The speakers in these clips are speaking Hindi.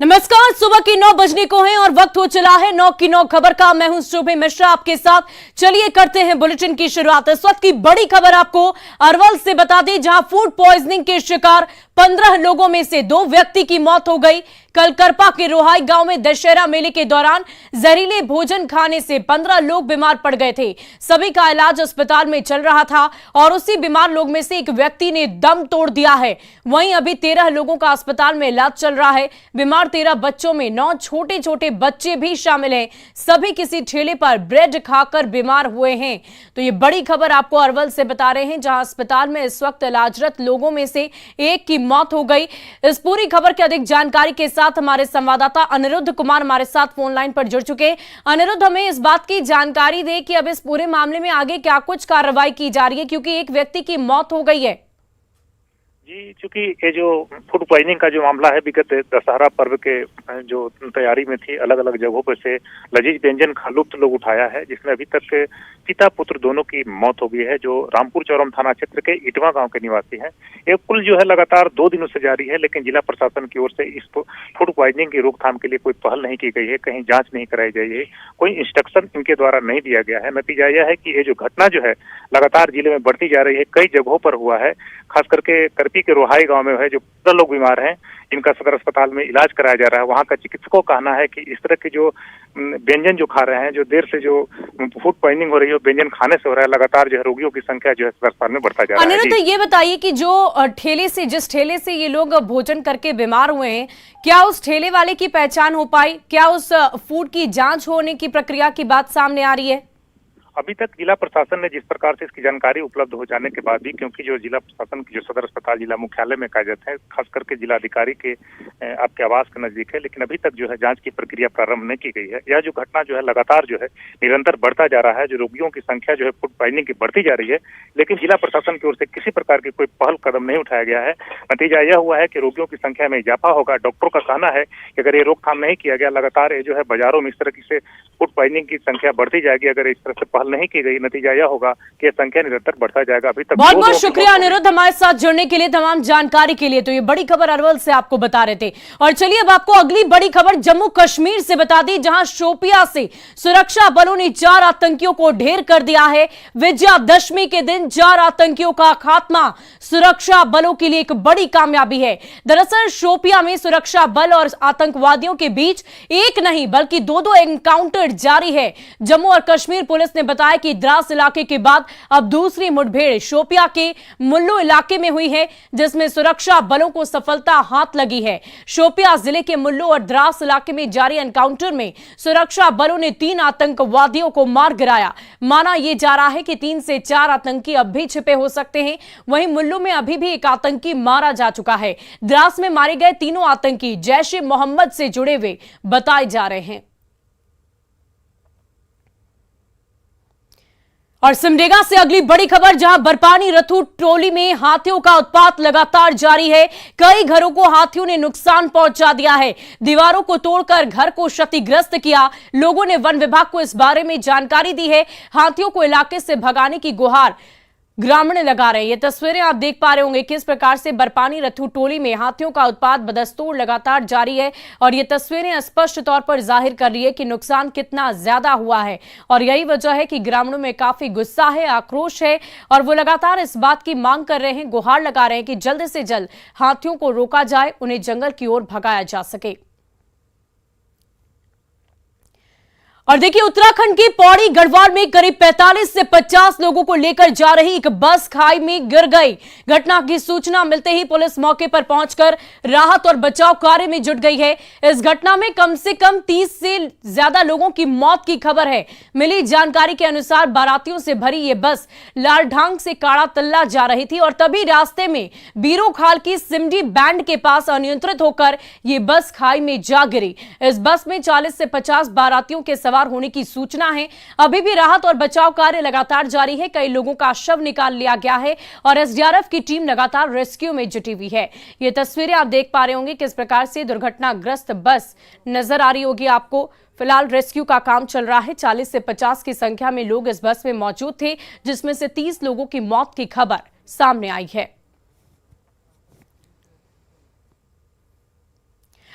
नमस्कार, सुबह की 9 बजने को है और वक्त हो चला है 9 की 9 खबर का। मैं हूं शोभे मिश्रा आपके साथ। चलिए करते हैं बुलेटिन की शुरुआत। इस वक्त की बड़ी खबर आपको अरवल से बता दें, जहां फूड पॉइजनिंग के शिकार 15 लोगों में से 2 व्यक्ति की मौत हो गई। कल करपा के रोहाई गांव में दशहरा मेले के दौरान जहरीले भोजन खाने से 15 लोग बीमार पड़ गए थे। सभी का इलाज अस्पताल में चल रहा था और उसी बीमार लोग में से एक व्यक्ति ने दम तोड़ दिया है। वहीं अभी 13 लोगों का अस्पताल में इलाज चल रहा है। बीमार 13 बच्चों में 9 छोटे छोटे बच्चे भी शामिल हैं। सभी किसी ठेले पर ब्रेड खाकर बीमार हुए हैं। तो ये बड़ी खबर आपको अरवल से बता रहे हैं, जहां अस्पताल में इस वक्त इलाजरत लोगों में से एक की मौत हो गई। इस पूरी खबर की अधिक जानकारी के साथ हमारे संवाददाता अनिरुद्ध कुमार हमारे साथ फोन लाइन पर जुड़ चुके हैं। अनिरुद्ध, हमें इस बात की जानकारी दे कि अब इस पूरे मामले में आगे क्या कुछ कार्रवाई की जा रही है, क्योंकि एक व्यक्ति की मौत हो गई है। जी, चूंकि ये जो फूड पॉइजनिंग का जो मामला है, विगत दशहरा पर्व के जो तैयारी में थी, अलग अलग जगहों पर से लजीज व्यंजन का लुत्फ लोग उठाया है, जिसमें अभी तक पिता पुत्र दोनों की मौत हो गई है, जो रामपुर चौरम थाना क्षेत्र के इटवा गांव के निवासी हैं। ये कुल जो है लगातार 2 दिनों से जारी है, लेकिन जिला प्रशासन की ओर से इस फूड पॉइजनिंग की रोकथाम के लिए कोई पहल नहीं की गई है, कहीं जांच नहीं कराई गई है, कोई इंस्ट्रक्शन इनके द्वारा नहीं दिया गया है। नतीजा यह है कि ये जो घटना जो है लगातार जिले में बढ़ती जा रही है, कई जगहों पर हुआ है। खास करके करपी के रोहाई गांव में है, जो 15 लोग बीमार हैं, इनका सदर अस्पताल में इलाज कराया जा रहा है। वहां का चिकित्सकों का कहना है कि इस तरह के जो व्यंजन जो खा रहे हैं, जो देर से जो फूड पॉइजनिंग हो रही है, व्यंजन खाने से हो रहा है, लगातार जो है रोगियों की संख्या जो है सदर अस्पताल में बढ़ता जा रहा है। अनिरुद्ध, ये बताइए कि जो जिस ठेले से ये लोग भोजन करके बीमार हुए हैं, क्या उस ठेले वाले की पहचान हो पाई? क्या उस फूड की जांच होने की प्रक्रिया की बात सामने आ रही है? अभी तक जिला प्रशासन ने जिस प्रकार से इसकी जानकारी उपलब्ध हो जाने के बाद भी, क्योंकि जो जिला प्रशासन की जो सदर अस्पताल जिला मुख्यालय में कार्यरत है, खास करके जिलाधिकारी के आपके आवास के नजदीक है, लेकिन अभी तक जो है जांच की प्रक्रिया प्रारंभ नहीं की गई है। यह जो घटना जो है लगातार जो है निरंतर बढ़ता जा रहा है, जो रोगियों की संख्या जो है फूड पॉइजनिंग की बढ़ती जा रही है, लेकिन जिला प्रशासन की ओर से किसी प्रकार की कोई पहल कदम नहीं उठाया गया है। नतीजा यह हुआ है कि रोगियों की संख्या में इजाफा होगा। डॉक्टरों का कहना है कि अगर ये रोकथाम नहीं किया गया, लगातार ये जो है बाजारों में इस तरह से फूड पॉइजनिंग की संख्या बढ़ती जाएगी। अगर इस तरह से पहल नहीं की गई, नतीजा यह होगा कि संख्या निरंतर बढ़ता जाएगा। अभी तक बहुत बहुत शुक्रिया अनिरुद्ध, हमारे साथ जुड़ने के लिए, तमाम जानकारी के लिए। तो ये बड़ी खबर अरवल से आपको बता रहे थे। और चलिए अब आपको अगली बड़ी खबर जम्मू कश्मीर से बता दी, जहां शोपिया से सुरक्षा बलों ने 4 आतंकियों को ढेर कर दिया है। विजयादशमी के दिन 4 आतंकियों का खात्मा सुरक्षा बलों के लिए एक बड़ी कामयाबी है। दरअसल शोपिया में सुरक्षा बल और आतंकवादियों के बीच एक नहीं बल्कि 2 एनकाउंटर जारी है। जम्मू और कश्मीर पुलिस ने बताया कि द्रास इलाके के बाद अब दूसरी मुठभेड़ शोपिया के मुल्लू इलाके में हुई है, जिसमें सुरक्षा बलों को सफलता हाथ लगी है। शोपिया जिले के मुल्लू और द्रास इलाके में जारी एनकाउंटर में सुरक्षा बलों ने 3 आतंकवादियों को मार गिराया। माना यह जा रहा है कि 3 से 4 आतंकी अब भी छिपे हो सकते हैं। वहीं मुल्लू में अभी भी एक आतंकी मारा जा चुका है। द्रास में मारे गए तीनों आतंकी जैश-ए-मोहम्मद से जुड़े हुए बताए जा रहे हैं। और सिमडेगा से अगली बड़ी खबर, जहां बरपानी रथू टोली में हाथियों का उत्पात लगातार जारी है। कई घरों को हाथियों ने नुकसान पहुंचा दिया है, दीवारों को तोड़कर घर को क्षतिग्रस्त किया। लोगों ने वन विभाग को इस बारे में जानकारी दी है। हाथियों को इलाके से भगाने की गुहार ग्रामीण लगा रहे हैं। ये तस्वीरें आप देख पा रहे होंगे किस प्रकार से बरपानी रथू टोली में हाथियों का उत्पात बदस्तूर लगातार जारी है। और ये तस्वीरें स्पष्ट तौर पर जाहिर कर रही है कि नुकसान कितना ज्यादा हुआ है। और यही वजह है कि ग्रामीणों में काफी गुस्सा है, आक्रोश है, और वो लगातार इस बात की मांग कर रहे हैं, गुहार लगा रहे हैं कि जल्द से जल्द हाथियों को रोका जाए, उन्हें जंगल की ओर भगाया जा सके। और देखिए, उत्तराखंड के पौड़ी गढ़वाल में करीब 45 से 50 लोगों को लेकर जा रही एक बस खाई में गिर गई। घटना की सूचना मिलते ही पुलिस मौके पर पहुंचकर राहत और बचाव कार्य में जुट गई है। इस घटना में कम से कम 30 से ज्यादा लोगों की मौत की खबर है। मिली जानकारी के अनुसार बारातियों से भरी ये बस लालढांग से काड़ा तल्ला जा रही थी और तभी रास्ते में बीरोखाल की सिमडी बैंड के पास अनियंत्रित होकर ये बस खाई में जा गिरी। इस बस में 40 से 50 बारातियों के सवार होने की सूचना है। अभी भी राहत और बचाव कार्य लगातार जारी है। कई लोगों का शव निकाल लिया गया है और एसडीआरएफ की टीम लगातार रेस्क्यू में जुटी हुई है। ये तस्वीरें आप देख पा रहे होंगे किस प्रकार से दुर्घटनाग्रस्त बस नजर आ रही होगी आपको। फिलहाल रेस्क्यू का काम चल रहा है। 40 से 50 की संख्या में लोग इस बस में मौजूद थे, जिसमें से 30 लोगों की मौत की खबर सामने आई है।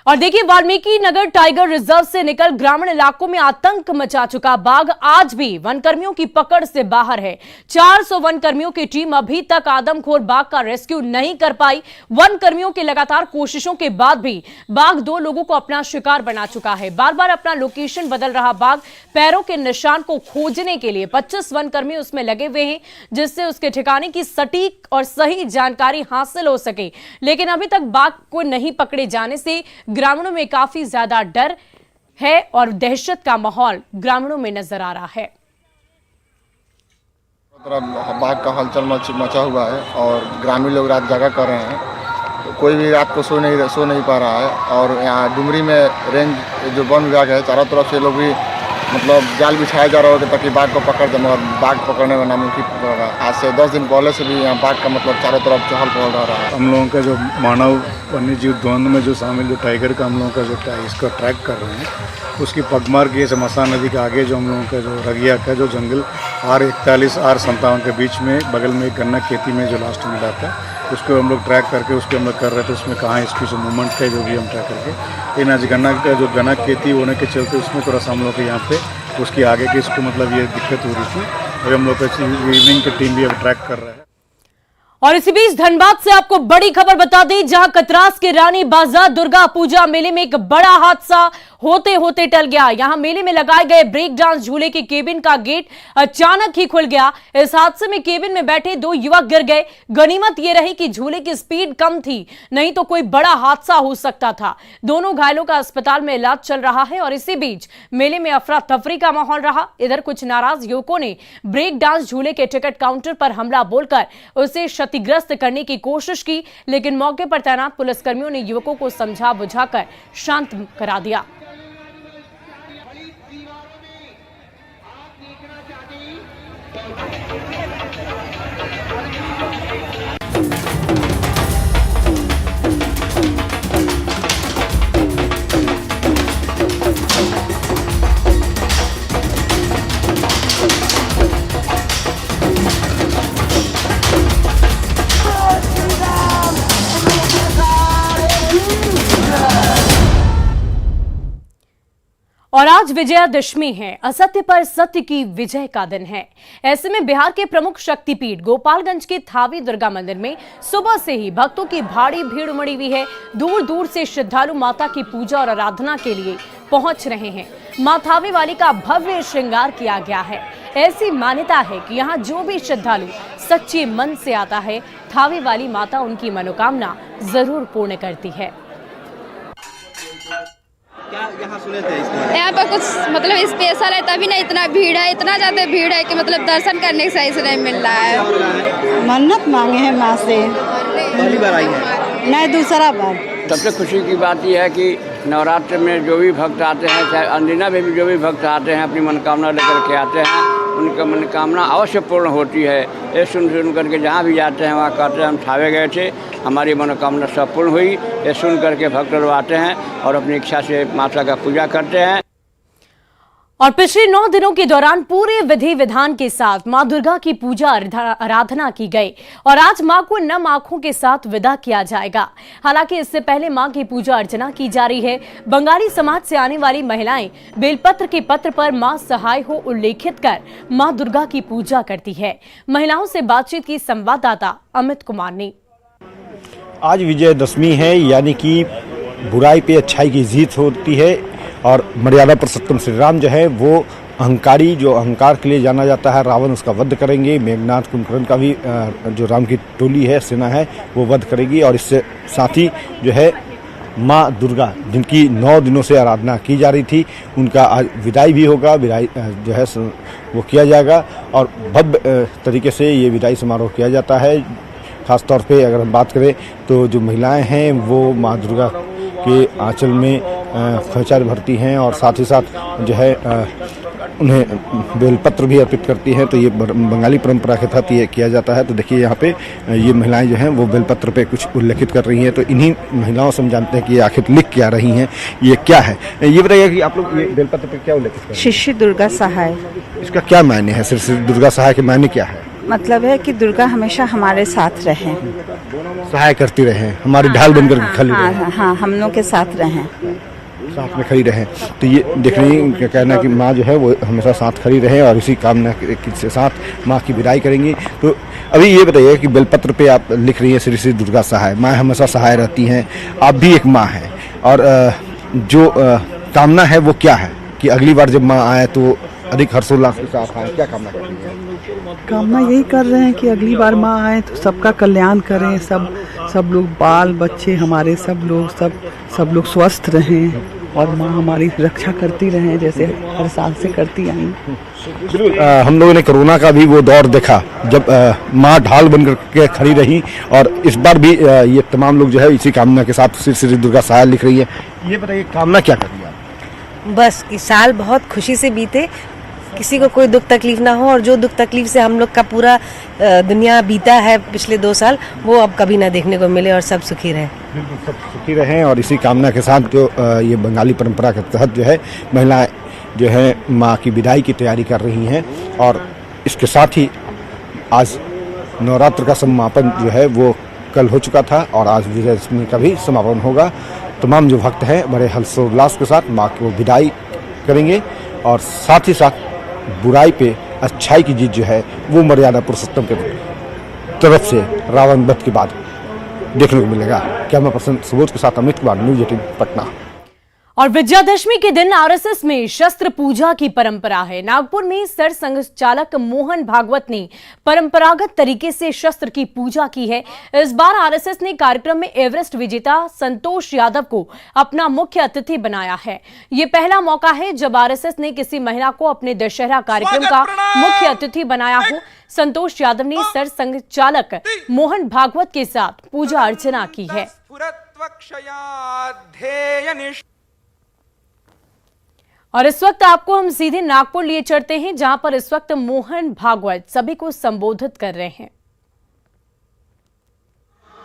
और देखिए, वाल्मीकि नगर टाइगर रिजर्व से निकल ग्रामीण इलाकों में आतंक मचा चुका बाघ आज भी वनकर्मियों की पकड़ से बाहर है। 400 वनकर्मियों की टीम अभी तक आदमखोर बाघ का रेस्क्यू नहीं कर पाई। वनकर्मियों की लगातार कोशिशों के बाद भी बाघ 2 लोगों को अपना शिकार बना चुका है। बार बार अपना लोकेशन बदल रहा बाघ पैरों के निशान को खोजने के लिए 25 वनकर्मी उसमें लगे हुए हैं, जिससे उसके ठिकाने की सटीक और सही जानकारी हासिल हो सके। लेकिन अभी तक बाघ को नहीं पकड़े जाने से ग्रामीणों में काफी ज्यादा डर है और दहशत का माहौल ग्रामीणों में नजर आ रहा है। बाघ का हलचल मचा हुआ है और ग्रामीण लोग रात जागा कर रहे हैं, तो कोई भी रात को सो नहीं पा रहा है। और यहाँ डुमरी में रेंज जो वन विभाग है, चारों तरफ से लोग भी मतलब जाल बिछाया जा रहा होगा ताकि बाघ को पकड़ दें, मगर बाघ पकड़ने में नामुमकिन पड़ रहा है। आज से 10 दिन पहले से भी यहाँ बाघ का मतलब चारों तरफ चहल पहल रहा है। हम लोगों का जो मानव वन्य जीव द्वंद्व में जो शामिल जो टाइगर का हम लोगों का जो इसका ट्रैक कर रहे हैं, उसकी पगमार के समसा नदी के आगे जो हम लोगों का जो रगिया का जो जंगल R41 R57 के बीच में बगल में एक गन्ना खेती में जो लास्ट मिला था, उसको हम लोग ट्रैक करके उसके हम लोग कर रहे थे। उसमें कहाँ इसकी जो मूवमेंट है जो भी हम ट्रैक करके इन आज गन्ना का जो गन्ना खेती होने के चलते उसमें थोड़ा सा हम लोग के यहाँ पे उसकी आगे की इसको मतलब ये दिक्कत हो रही थी। और हम लोग का इवनिंग की टीम भी अब ट्रैक कर रहा है। और इसी बीच धनबाद से आपको बड़ी खबर बता दें, जहां कतरास के रानी बाजार दुर्गा पूजा मेले में एक बड़ा हादसा होते होते टल गया। यहां मेले में लगाए गए ब्रेक डांस झूले के केबिन का गेट अचानक ही खुल गया। इस हादसे में केबिन में बैठे 2 युवक गिर गए। गनीमत यह रही कि झूले की स्पीड कम थी, नहीं तो कोई बड़ा हादसा हो सकता था। दोनों घायलों का अस्पताल में इलाज चल रहा है। और इसी बीच मेले में अफरा तफरी का माहौल रहा। इधर कुछ नाराज युवकों ने ब्रेक डांस झूले के टिकट काउंटर पर हमला बोलकर उसे क्षतिग्रस्त करने की कोशिश की, लेकिन मौके पर तैनात पुलिसकर्मियों ने युवकों को समझा बुझाकर शांत करा दिया। और आज विजयादशमी है, असत्य पर सत्य की विजय का दिन है। ऐसे में बिहार के प्रमुख शक्तिपीठ गोपालगंज के थावी दुर्गा मंदिर में सुबह से ही भक्तों की भारी भीड़ उमड़ी हुई है। दूर दूर से श्रद्धालु माता की पूजा और आराधना के लिए पहुंच रहे हैं। मां थावी वाली का भव्य श्रृंगार किया गया है। ऐसी मान्यता है कि यहाँ जो भी श्रद्धालु सच्चे मन से आता है, थावी वाली माता उनकी मनोकामना जरूर पूर्ण करती है। क्या यहाँ सुने थे इसमें? यहाँ पर कुछ मतलब स्पेशल है, तभी ना इतना भीड़ है, इतना ज्यादा भीड़ है कि मतलब दर्शन करने के सही से नहीं मिल रहा है। मन्नत मांगे हैं माँ से। पहली बार आई है? नहीं, दूसरा बार। सबसे खुशी की बात यह है कि नवरात्र में जो भी भक्त आते हैं, चाहे अंदिना में भी जो भी भक्त आते हैं, अपनी मनोकामना लेकर के आते हैं, उनका मनोकामना अवश्य पूर्ण होती है। ये सुन करके जहाँ भी जाते हैं वहाँ कहते हैं हम थावे गए थे, हमारी मनोकामना सब पूर्ण हुई। ये सुन करके भक्त लोग आते हैं और अपनी इच्छा से माता का पूजा करते हैं। और पिछले 9 दिनों के दौरान पूरे विधि विधान के साथ मां दुर्गा की पूजा आराधना की गई और आज मां को नम आंखों के साथ विदा किया जाएगा। हालांकि इससे पहले मां की पूजा अर्चना की जा रही है। बंगाली समाज से आने वाली महिलाएं बेलपत्र के पत्र पर मां सहाय हो उल्लेखित कर मां दुर्गा की पूजा करती है। महिलाओं से बातचीत की संवाददाता अमित कुमार ने। आज विजयदशमी है, यानी कि बुराई पे अच्छाई की जीत होती है और मर्यादा पुरुषोत्तम श्री राम जो है वो अहंकारी, जो अहंकार के लिए जाना जाता है, रावण उसका वध करेंगे। मेघनाथ कुंभकर्ण का भी जो राम की टोली है, सेना है, वो वध करेगी। और इससे साथ ही जो है माँ दुर्गा, जिनकी 9 दिनों से आराधना की जा रही थी, उनका आज विदाई भी होगा। विदाई जो है वो किया जाएगा और भव्य तरीके से ये विदाई समारोह किया जाता है। खास तौर पे अगर हम बात करें तो जो महिलाएं हैं वो माँ दुर्गा के आंचल में खोचार भरती हैं और साथ ही साथ जो है उन्हें बेलपत्र भी अर्पित करती हैं। तो ये बंगाली परंपरा के तहत ये किया जाता है। तो देखिए यहाँ पे ये महिलाएं जो हैं वो बेलपत्र पे कुछ उल्लेखित कर रही हैं। तो इन्हीं महिलाओं से हम जानते हैं कि ये आखिर लिख क्या रही हैं, ये क्या है। ये बताइए कि आप लोग ये बेलपत्र पे क्या उल्लेखित कर रहे हैं? श्री श्री दुर्गा सहाय। इसका क्या मायने है? श्री श्री दुर्गा सहाय के मायने क्या है? मतलब है कि दुर्गा हमेशा हमारे साथ रहें। सहाय करती रहे, हमारी ढाल बनकर खड़ी रहे, हाँ, हम लोग के साथ रहें, साथ में खड़ी रहे। तो ये देख रही हैं क्या कहना है कि माँ जो है वो हमेशा साथ खड़ी रहे और इसी कामना के साथ माँ की विदाई करेंगी। तो अभी ये बताइए कि बेलपत्र पे आप लिख रही हैं श्री श्री दुर्गा सहाय, माँ हमेशा सहाय रहती हैं, आप भी एक माँ हैं और जो कामना है वो क्या है कि अगली बार जब माँ आए तो अधिक हर्षोल्लास के साथ आए, क्या कामना कर रही हैं? कामना यही कर रहे हैं कि अगली बार माँ आए तो सबका कल्याण करें, सब लोग बाल बच्चे हमारे सब लोग स्वस्थ रहें और माँ हमारी रक्षा करती रहें जैसे हर साल से करती आई। बिल्कुल, हम लोगों ने कोरोना का भी वो दौर देखा जब माँ ढाल बनकर के खड़ी रही और इस बार भी ये तमाम लोग जो है इसी कामना के साथ श्री श्री दुर्गा सहाय लिख रही है। ये बताइए कामना क्या कर रही है आप? बस कि साल बहुत खुशी से बीते, किसी को कोई दुख तकलीफ ना हो और जो दुख तकलीफ से हम लोग का पूरा दुनिया बीता है पिछले 2 साल वो अब कभी ना देखने को मिले और सब सुखी रहे। बिल्कुल, सब सुखी रहें और इसी कामना के साथ जो ये बंगाली परंपरा के तहत जो है महिलाएं जो है माँ की विदाई की तैयारी कर रही हैं और इसके साथ ही आज नवरात्र का समापन जो है वो कल हो चुका था और आज विजयदशमी का भी समापन होगा। तमाम जो भक्त हैं बड़े हर्षोल्लास के साथ माँ को विदाई करेंगे और साथ ही साथ बुराई पे अच्छाई की जीत जो है वो मर्यादा पुरुषोत्तम के तरफ से रावण वध के बाद देखने को मिलेगा। कैमरा पर्सन सुबोध के साथ अमित कुमार, न्यूज़ 18 पटना। और विजयादशमी के दिन आरएसएस में शस्त्र पूजा की परंपरा है। नागपुर में सर संघचालक मोहन भागवत ने परंपरागत तरीके से शस्त्र की पूजा की है। इस बार आरएसएस ने कार्यक्रम में एवरेस्ट विजेता संतोष यादव को अपना मुख्य अतिथि बनाया है। ये पहला मौका है जब आरएसएस ने किसी महिला को अपने दशहरा कार्यक्रम का मुख्य अतिथि बनाया हो। संतोष यादव ने सर संघचालक मोहन भागवत के साथ पूजा अर्चना की है। और इस वक्त आपको हम सीधे नागपुर लिए चलते हैं जहां पर इस वक्त मोहन भागवत सभी को संबोधित कर रहे हैं।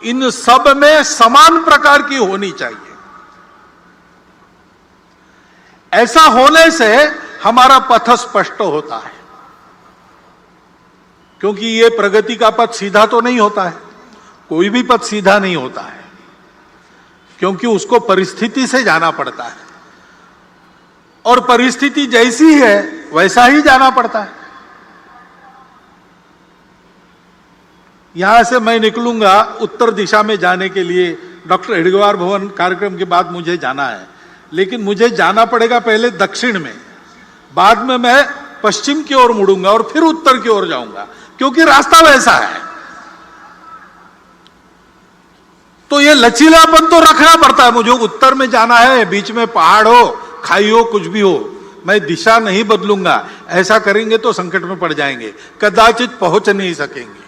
इन सब में समान प्रकार की होनी चाहिए। ऐसा होने से हमारा पथ स्पष्ट होता है, क्योंकि ये प्रगति का पथ सीधा तो नहीं होता है, कोई भी पथ सीधा नहीं होता है, क्योंकि उसको परिस्थिति से जाना पड़ता है और परिस्थिति जैसी है वैसा ही जाना पड़ता है। यहां से मैं निकलूंगा उत्तर दिशा में जाने के लिए, डॉक्टर हेडगेवार भवन कार्यक्रम के बाद मुझे जाना है, लेकिन मुझे जाना पड़ेगा पहले दक्षिण में, बाद में मैं पश्चिम की ओर मुड़ूंगा और फिर उत्तर की ओर जाऊंगा, क्योंकि रास्ता वैसा है। तो ये लचीलापन तो रखना पड़ता है। मुझे उत्तर में जाना है, बीच में पहाड़ हो, खाई हो, कुछ भी हो, मैं दिशा नहीं बदलूंगा। ऐसा करेंगे तो संकट में पड़ जाएंगे, कदाचित पहुंच नहीं सकेंगे।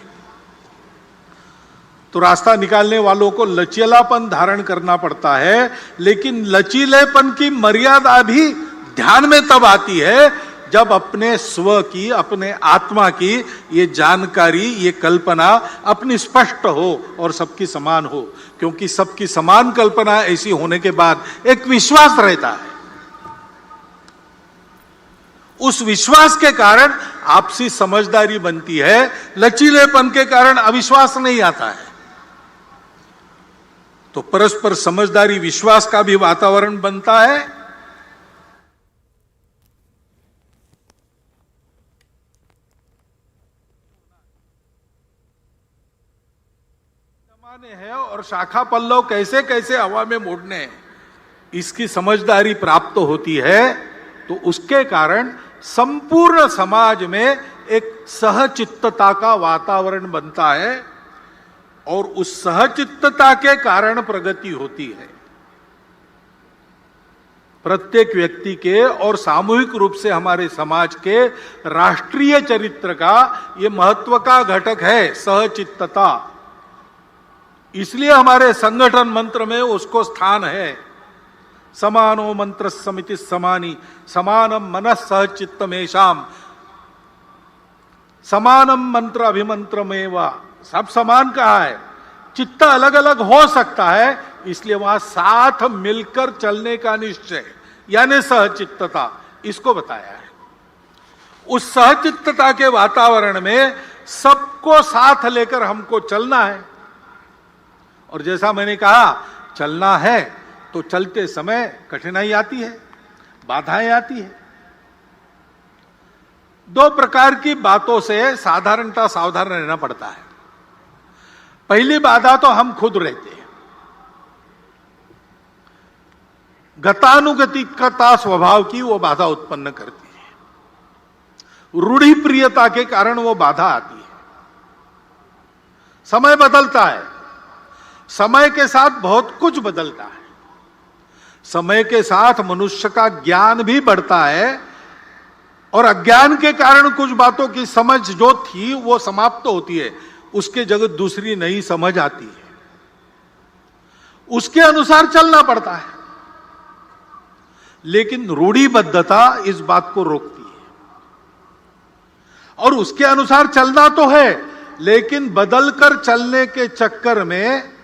तो रास्ता निकालने वालों को लचीलापन धारण करना पड़ता है, लेकिन लचीलेपन की मर्यादा भी ध्यान में तब आती है जब अपने स्व की, अपने आत्मा की ये जानकारी, ये कल्पना अपनी स्पष्ट हो और सबकी समान हो, क्योंकि सबकी समान कल्पना ऐसी होने के बाद एक विश्वास रहता है। उस विश्वास के कारण आपसी समझदारी बनती है, लचीलेपन के कारण अविश्वास नहीं आता है। तो परस्पर समझदारी, विश्वास का भी वातावरण बनता है। जमाने हैं और शाखा पल्लव कैसे कैसे हवा में मोड़ने हैं, इसकी समझदारी प्राप्त होती है। तो उसके कारण संपूर्ण समाज में एक सहचित्तता का वातावरण बनता है और उस सहचित्तता के कारण प्रगति होती है। प्रत्येक व्यक्ति के और सामूहिक रूप से हमारे समाज के राष्ट्रीय चरित्र का ये महत्व का घटक है, सहचित्तता। इसलिए हमारे संगठन मंत्र में उसको स्थान है। समानो मंत्र समिति समानी, समानम मनः सहचित्तमेषाम, समानम मंत्र अभिमंत्रमेवा। सब समान कहा है, चित्त अलग अलग हो सकता है, इसलिए वहां साथ मिलकर चलने का निश्चय यानी सहचित्तता, इसको बताया है। उस सहचित्तता के वातावरण में सबको साथ लेकर हमको चलना है। और जैसा मैंने कहा, चलना है तो चलते समय कठिनाई आती है, बाधाएं आती है। दो प्रकार की बातों से साधारणता सावधान रहना पड़ता है। पहली बाधा तो हम खुद रहते हैं। गतानुगतिकता स्वभाव की वो बाधा उत्पन्न करती है। रूढ़ि प्रियता के कारण वो बाधा आती है। समय बदलता है, समय के साथ बहुत कुछ बदलता है। समय के साथ मनुष्य का ज्ञान भी बढ़ता है और अज्ञान के कारण कुछ बातों की समझ जो थी वो समाप्त होती है, उसके जगह दूसरी नई समझ आती है। उसके अनुसार चलना पड़ता है। लेकिन रूढ़िबद्धता इस बात को रोकती है। और उसके अनुसार चलना तो है, लेकिन बदलकर चलने के चक्कर में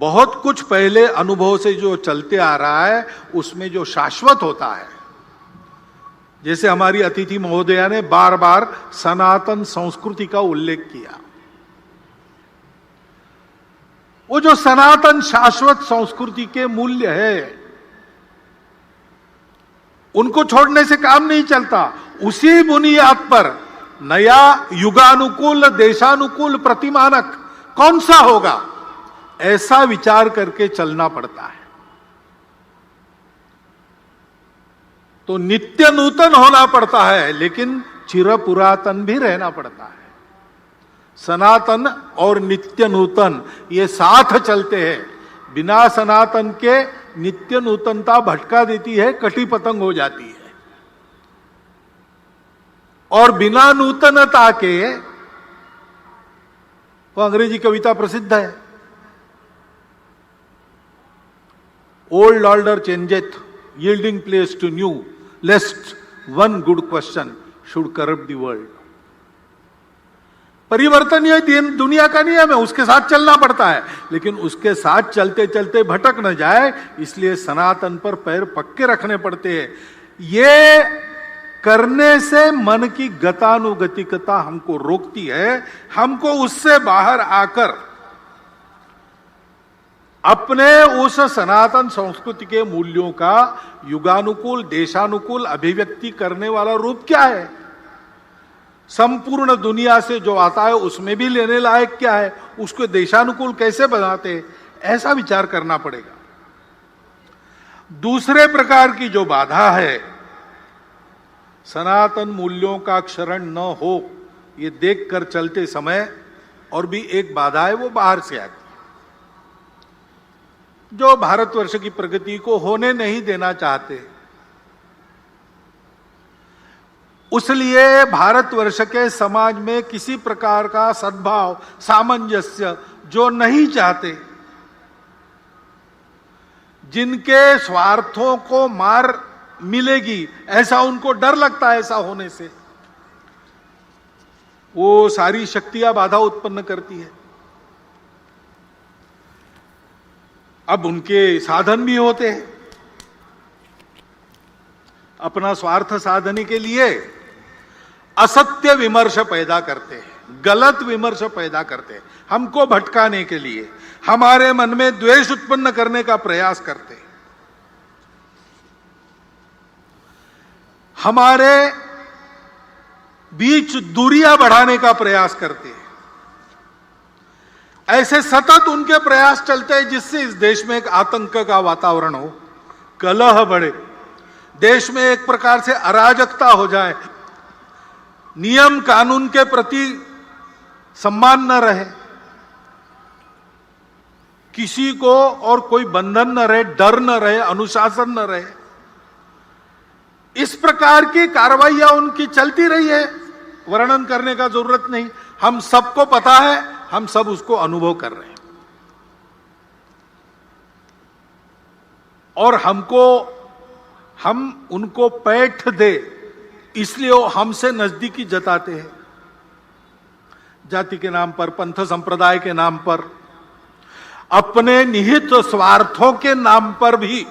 बहुत कुछ पहले अनुभव से जो चलते आ रहा है उसमें जो शाश्वत होता है, जैसे हमारी अतिथि महोदया ने बार बार सनातन संस्कृति का उल्लेख किया। वो जो सनातन शाश्वत संस्कृति के मूल्य है, उनको छोड़ने से काम नहीं चलता। उसी बुनियाद पर नया युगानुकूल देशानुकूल प्रतिमानक कौन सा होगा, ऐसा विचार करके चलना पड़ता है। तो नित्य नूतन होना पड़ता है, लेकिन चिर पुरातन भी रहना पड़ता है। सनातन और नित्य नूतन ये साथ चलते हैं। बिना सनातन के नित्य नूतनता भटका देती है, कटी पतंग हो जाती है। और बिना नूतनता के, वो अंग्रेजी कविता प्रसिद्ध है, old order changeth yielding place to new, lest one good question should corrupt the world. परिवर्तन ये दुनिया का नियम है, उसके साथ चलना पड़ता है। लेकिन उसके साथ चलते चलते भटक न जाए, इसलिए सनातन पर पैर पक्के रखने पड़ते हैं। ये करने से मन की गतानुगतिकता हमको रोकती है। हमको उससे बाहर आकर अपने उस सनातन संस्कृति के मूल्यों का युगानुकूल देशानुकूल अभिव्यक्ति करने वाला रूप क्या है, संपूर्ण दुनिया से जो आता है उसमें भी लेने लायक क्या है, उसको देशानुकूल कैसे बनाते, ऐसा विचार करना पड़ेगा। दूसरे प्रकार की जो बाधा है, सनातन मूल्यों का क्षरण न हो, ये देखकर चलते समय और भी एक बाधा है, वो बाहर से आती है, जो भारतवर्ष की प्रगति को होने नहीं देना चाहते। उसलिए भारतवर्ष के समाज में किसी प्रकार का सद्भाव सामंजस्य जो नहीं चाहते, जिनके स्वार्थों को मार मिलेगी ऐसा उनको डर लगता है, ऐसा होने से वो सारी शक्तियां बाधा उत्पन्न करती है। अब उनके साधन भी होते हैं, अपना स्वार्थ साधने के लिए असत्य विमर्श पैदा करते हैं, गलत विमर्श पैदा करते हैं, हमको भटकाने के लिए, हमारे मन में द्वेष उत्पन्न करने का प्रयास करते हैं, हमारे बीच दूरियां बढ़ाने का प्रयास करते हैं। ऐसे सतत उनके प्रयास चलते हैं जिससे इस देश में एक आतंक का वातावरण हो, कलह बढ़े, देश में एक प्रकार से अराजकता हो जाए, नियम कानून के प्रति सम्मान न रहे, किसी को और कोई बंधन न रहे, डर न रहे, अनुशासन न रहे। इस प्रकार की कार्रवाइयां उनकी चलती रही है, वर्णन करने का जरूरत नहीं, हम सबको पता है, हम सब उसको अनुभव कर रहे हैं। और हम उनको पैठ दे इसलिए वो हमसे नजदीकी जताते हैं, जाति के नाम पर, पंथ संप्रदाय के नाम पर, अपने निहित स्वार्थों के नाम पर भी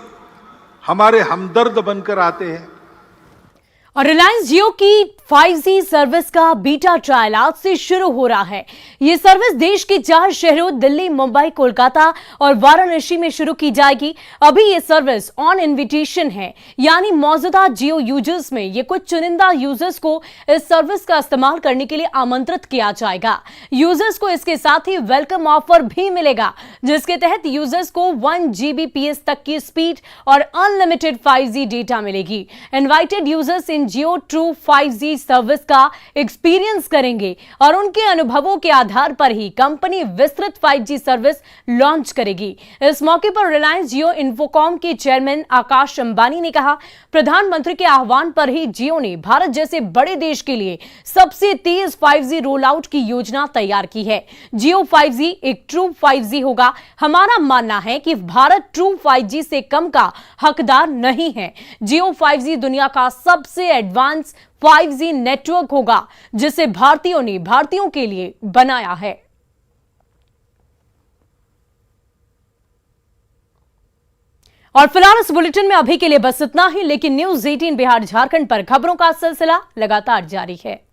हमारे हमदर्द बनकर आते हैं। और रिलायंस जियो की 5G सर्विस का बीटा ट्रायल आज से शुरू हो रहा है। ये सर्विस देश के 4 शहरों दिल्ली, मुंबई, कोलकाता और वाराणसी में शुरू की जाएगी। अभी ये सर्विस ऑन इनविटेशन है, यानी मौजूदा जियो यूजर्स में ये कुछ चुनिंदा यूजर्स को इस सर्विस का इस्तेमाल करने के लिए आमंत्रित किया जाएगा। यूजर्स को इसके साथ ही वेलकम ऑफर भी मिलेगा, जिसके तहत यूजर्स को 1 Gbps तक की स्पीड और अनलिमिटेड 5G डेटा मिलेगी। इनवाइटेड यूजर्स जियो ट्रू 5G सर्विस का एक्सपीरियंस करेंगे और उनके अनुभवों के आधार पर ही कंपनी विस्तृत 5G सर्विस लॉन्च करेगी। इस मौके पर रिलायंस जियो इन्फोकॉम के चेयरमैन आकाश अंबानी ने कहा, प्रधानमंत्री के आह्वान पर ही जियो ने भारत जैसे बड़े देश के लिए सबसे तेज 5G रोल आउट की योजना तैयार की है। जियो 5G एक ट्रू 5G होगा। हमारा मानना है कि भारत ट्रू 5G से कम का हकदार नहीं है। जियो 5G दुनिया का सबसे एडवांस 5G नेटवर्क होगा, जिसे भारतीयों ने भारतीयों के लिए बनाया है। और फिलहाल इस बुलेटिन में अभी के लिए बस इतना ही, लेकिन न्यूज़ 18 बिहार झारखंड पर खबरों का सिलसिला लगातार जारी है।